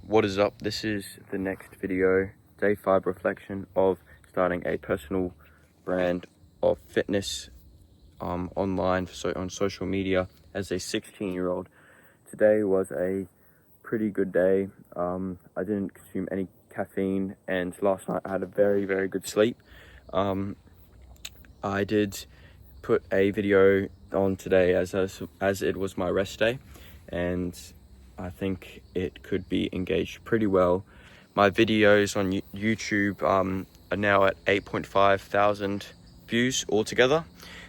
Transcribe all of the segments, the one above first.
What is up? This is the next video, day 5 reflection of starting a personal brand of fitness online, so on social media as a 16-year-old. Today was a pretty good day. I didn't consume any caffeine, and last night I had a very good sleep. I did put a video on today as it was my rest day, and I think it could be engaged pretty well. My videos on YouTube are now at 8.5 thousand views altogether,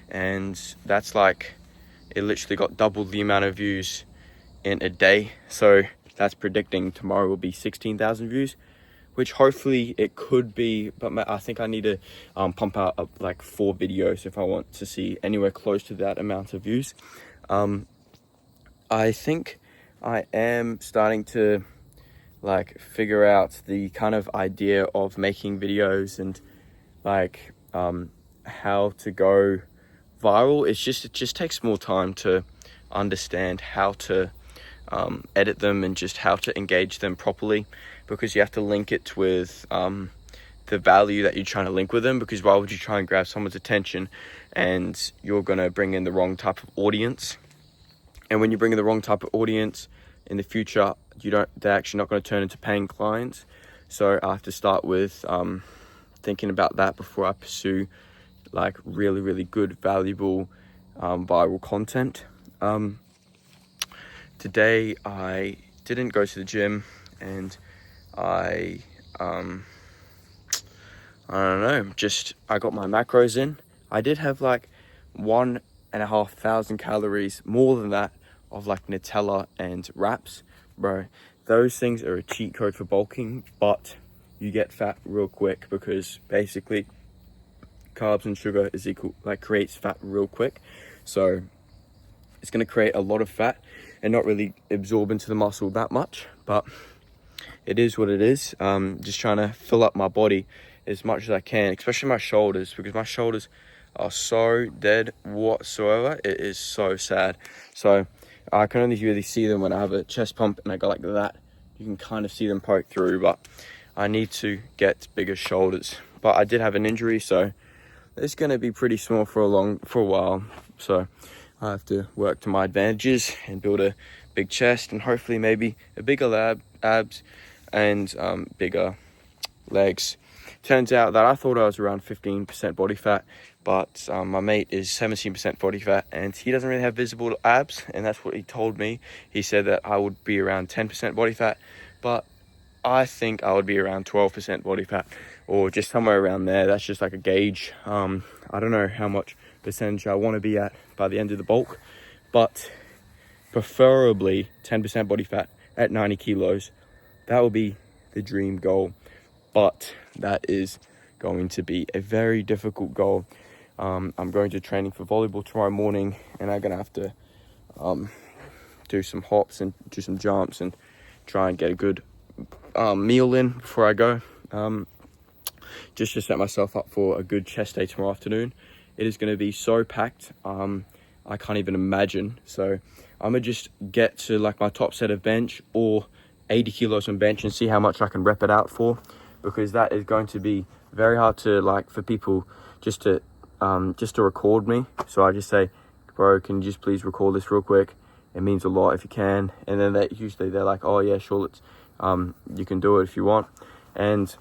and that's like, it literally got double the amount of views in a day. So that's predicting tomorrow will be 16,000 views, which hopefully it could be, but I think I need to pump out like 4 videos if I want to see anywhere close to that amount of views. I think I am starting to like figure out the kind of idea of making videos and like how to go viral. It just takes more time to understand how to edit them and just how to engage them properly, because you have to link it with the value that you're trying to link with them, because why would you try and grab someone's attention and you're going to bring in the wrong type of audience? And when you bring in the wrong type of audience in the future, they're actually not going to turn into paying clients. So I have to start with thinking about that before I pursue like really good, valuable, viral content. Today I didn't go to the gym, and I don't know, I got my macros in. I did have like 1,500 calories, more than that, of like Nutella and wraps. Bro, those things are a cheat code for bulking, but you get fat real quick, because basically carbs and sugar is equal, like creates fat real quick. So it's going to create a lot of fat and not really absorb into the muscle that much, but it is what it is. Just trying to fill up my body as much as I can, especially my shoulders, because my shoulders are so dead whatsoever. It is so sad. So I can only really see them when I have a chest pump and I go like that. You can kind of see them poke through, but I need to get bigger shoulders. But I did have an injury, so it's going to be pretty small for a while. So I have to work to my advantages and build a big chest, and hopefully maybe a bigger abs and bigger legs. Turns out that I thought I was around 15% body fat, but my mate is 17% body fat, and he doesn't really have visible abs, and that's what he told me. He said that I would be around 10% body fat, but I think I would be around 12% body fat, or just somewhere around there. That's just like a gauge. I don't know how much percentage I want to be at by the end of the bulk, but preferably 10% body fat at 90 kilos. That would be the dream goal, but that is going to be a very difficult goal. I'm going to training for volleyball tomorrow morning, and I'm gonna have to do some hops and do some jumps and try and get a good meal in before I go, just to set myself up for a good chest day tomorrow afternoon. It is going to be so packed, I can't even imagine. So I'm gonna just get to like my top set of bench or 80 kilos on bench and see how much I can rep it out for, because that is going to be very hard to, like, for people just to record me. So I just say, bro, can you just please record this real quick? It means a lot if you can. And then they're like, oh yeah, sure, let's you can do it if you want. And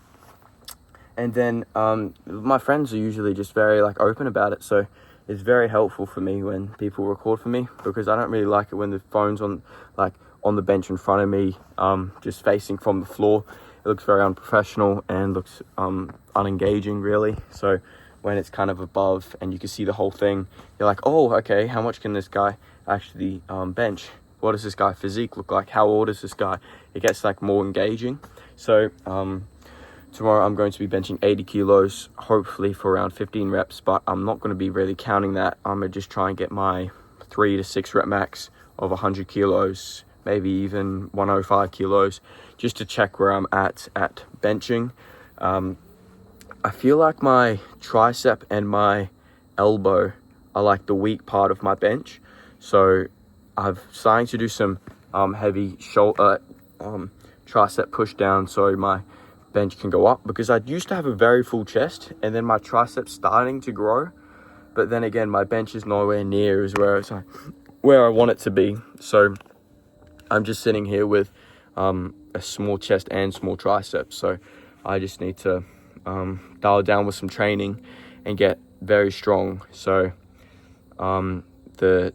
then my friends are usually just very like open about it, so it's very helpful for me when people record for me, because I don't really like it when the phone's on the bench in front of me, just facing from the floor. It looks very unprofessional and looks unengaging, really. So when it's kind of above and you can see the whole thing, you're like, oh, okay, how much can this guy actually bench? What does this guy physique look like? How old is this guy? It gets like more engaging. So tomorrow I'm going to be benching 80 kilos, hopefully for around 15 reps, but I'm not going to be really counting that. I'm going to just try and get my 3 to 6 rep max of 100 kilos, maybe even 105 kilos, just to check where I'm at benching. I feel like my tricep and my elbow are like the weak part of my bench. So I've starting to do some heavy shoulder tricep push down so my bench can go up, because I used to have a very full chest and then my triceps starting to grow, but then again my bench is nowhere near as where I want it to be. So I'm just sitting here with a small chest and small triceps, so I just need to dial down with some training and get very strong. So the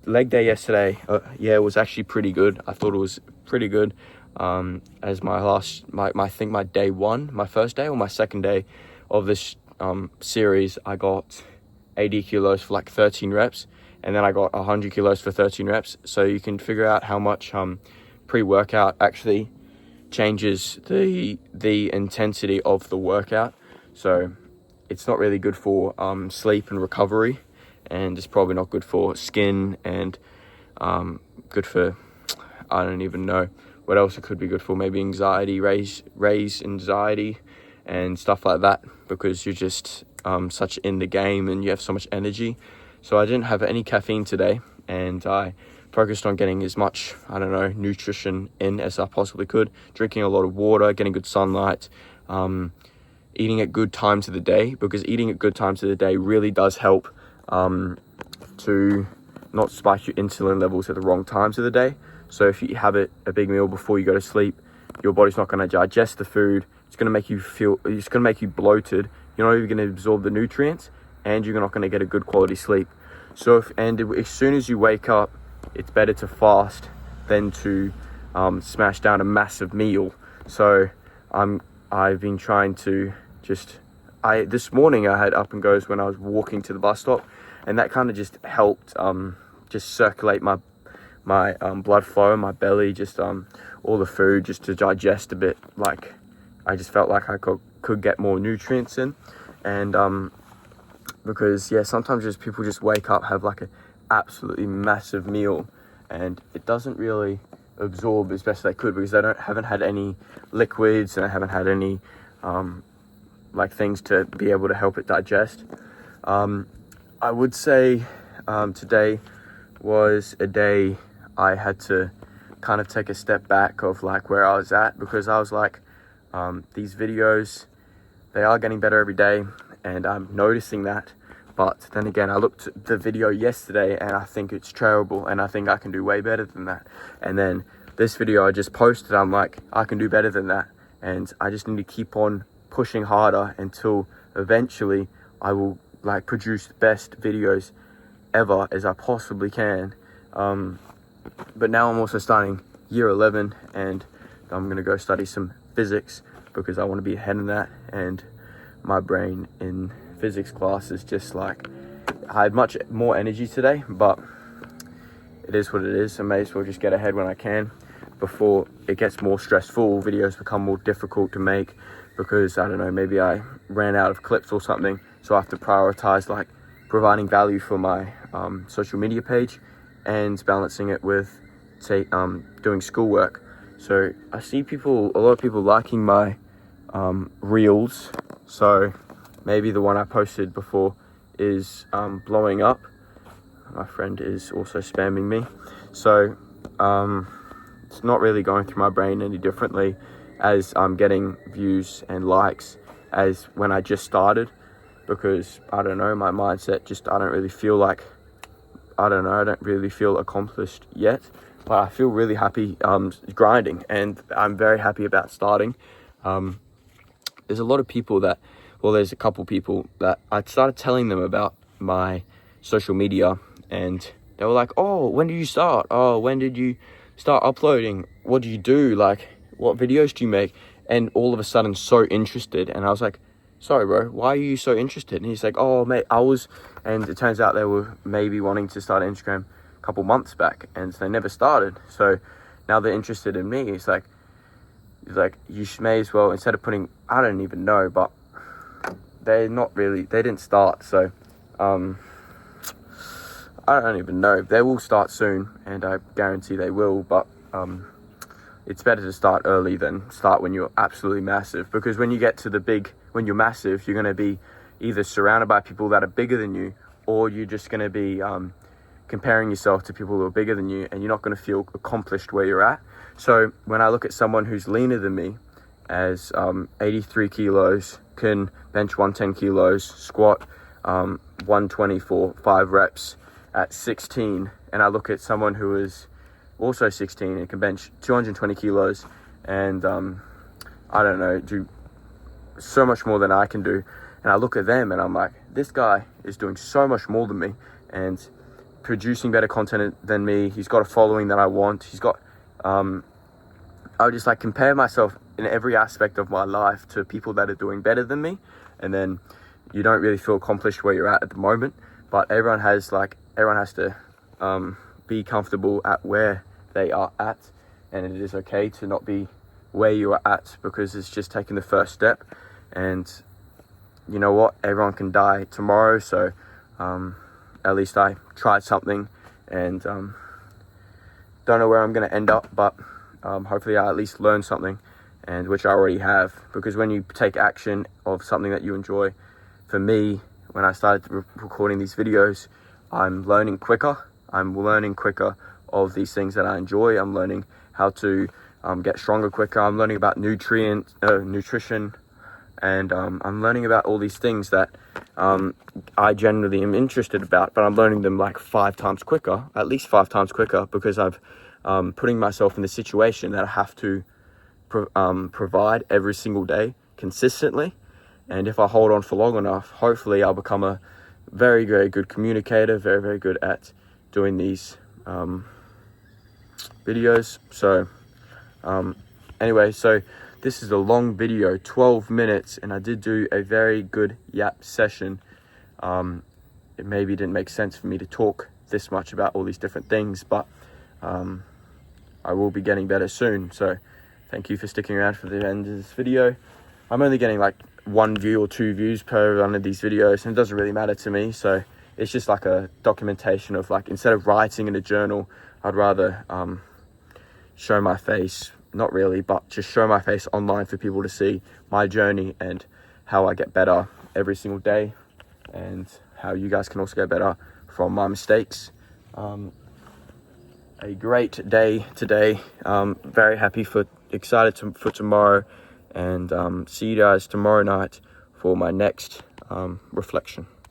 leg day yesterday, it was actually pretty good. I thought it was pretty good. As I think my day one, my first day or my second day of this series, I got 80 kilos for like 13 reps, and then I got 100 kilos for 13 reps. So you can figure out how much pre-workout actually changes the intensity of the workout. So it's not really good for sleep and recovery, and it's probably not good for skin, and good for, I don't even know what else it could be good for. Maybe anxiety, raise anxiety and stuff like that, because you're just such in the game and you have so much energy. So I didn't have any caffeine today, and I focused on getting as much, nutrition in as I possibly could, drinking a lot of water, getting good sunlight, eating at good times of the day, because eating at good times of the day really does help to not spike your insulin levels at the wrong times of the day. So if you have a big meal before you go to sleep, your body's not going to digest the food. It's going to make you bloated. You're not even going to absorb the nutrients, and you're not going to get a good quality sleep. So as soon as you wake up, it's better to fast than to smash down a massive meal. So I've been trying to this morning I had up and goes when I was walking to the bus stop, and that kind of just helped just circulate my blood flow in my belly, just all the food just to digest a bit. Like I just felt like I could get more nutrients in, and because sometimes just people just wake up, have like an absolutely massive meal, and it doesn't really absorb as best they could, because they haven't had any liquids and they haven't had any things to be able to help it digest. I would say today was a day I had to kind of take a step back of like where I was at, because I was like, these videos, they are getting better every day, and I'm noticing that. But then again, I looked at the video yesterday and I think it's terrible, and I think I can do way better than that. And then this video I just posted, I'm like, I can do better than that. And I just need to keep on pushing harder until eventually I will produce the best videos ever as I possibly can. But now I'm also starting year 11, and I'm going to go study some physics, because I want to be ahead in that. And my brain in physics class is just I had much more energy today, but it is what it is. I may as well just get ahead when I can before it gets more stressful, videos become more difficult to make, because I don't know, maybe I ran out of clips or something. So I have to prioritize providing value for my social media page and balancing it with doing schoolwork. So I see a lot of people liking my reels. So maybe the one I posted before is blowing up. My friend is also spamming me. So it's not really going through my brain any differently as I'm getting views and likes as when I just started, because I don't know, my mindset I don't really feel accomplished yet, but I feel really happy grinding, and I'm very happy about starting. There's a lot of people there's a couple people that I started telling them about my social media, and they were like, oh, when did you start? Oh, when did you start uploading? What do you do? What videos do you make? And all of a sudden so interested. And I was like, sorry, bro, why are you so interested? And he's like, oh, mate, and it turns out they were maybe wanting to start Instagram a couple months back, and they never started. So now they're interested in me. He's like, you may as well, instead of putting, I don't even know, but they didn't start. So, I don't even know. They will start soon, and I guarantee they will, but it's better to start early than start when you're absolutely massive, because when you get to when you're massive, you're going to be either surrounded by people that are bigger than you, or you're just going to be comparing yourself to people who are bigger than you, and you're not going to feel accomplished where you're at. So when I look at someone who's leaner than me, as 83 kilos, can bench 110 kilos, squat 120 for 5 reps at 16, and I look at someone who is also 16 and can bench 220 kilos and I don't know, do so much more than I can do, and I look at them and I'm like, this guy is doing so much more than me and producing better content than me. He's got a following that I want. He's got I would just like compare myself in every aspect of my life to people that are doing better than me, and then you don't really feel accomplished where you're at the moment. But everyone has to be comfortable at where they are at, and it is okay to not be where you are at, because it's just taking the first step. And you know what, everyone can die tomorrow, so at least I tried something, and don't know where I'm going to end up, but hopefully I at least learned something, and which I already have, because when you take action of something that you enjoy, for me, when I started recording these videos, I'm learning quicker of these things that I enjoy. I'm learning how to get stronger quicker. I'm learning about nutrition, and I'm learning about all these things that I generally am interested about, but I'm learning them like 5 times quicker, at least 5 times quicker, because I've putting myself in the situation that I have to provide every single day consistently. And if I hold on for long enough, hopefully I'll become a very, very good communicator, very, very good at doing these videos. So anyway, so this is a long video, 12 minutes, and I did do a very good yap session. It maybe didn't make sense for me to talk this much about all these different things, but I will be getting better soon. So thank you for sticking around for the end of this video. I'm only getting like 1 view or 2 views per one of these videos, and it doesn't really matter to me. So it's just like a documentation of, like, instead of writing in a journal, I'd rather show my face, not really, but just show my face online for people to see my journey and how I get better every single day, and how you guys can also get better from my mistakes. A great day today. Very happy excited for tomorrow, and see you guys tomorrow night for my next reflection.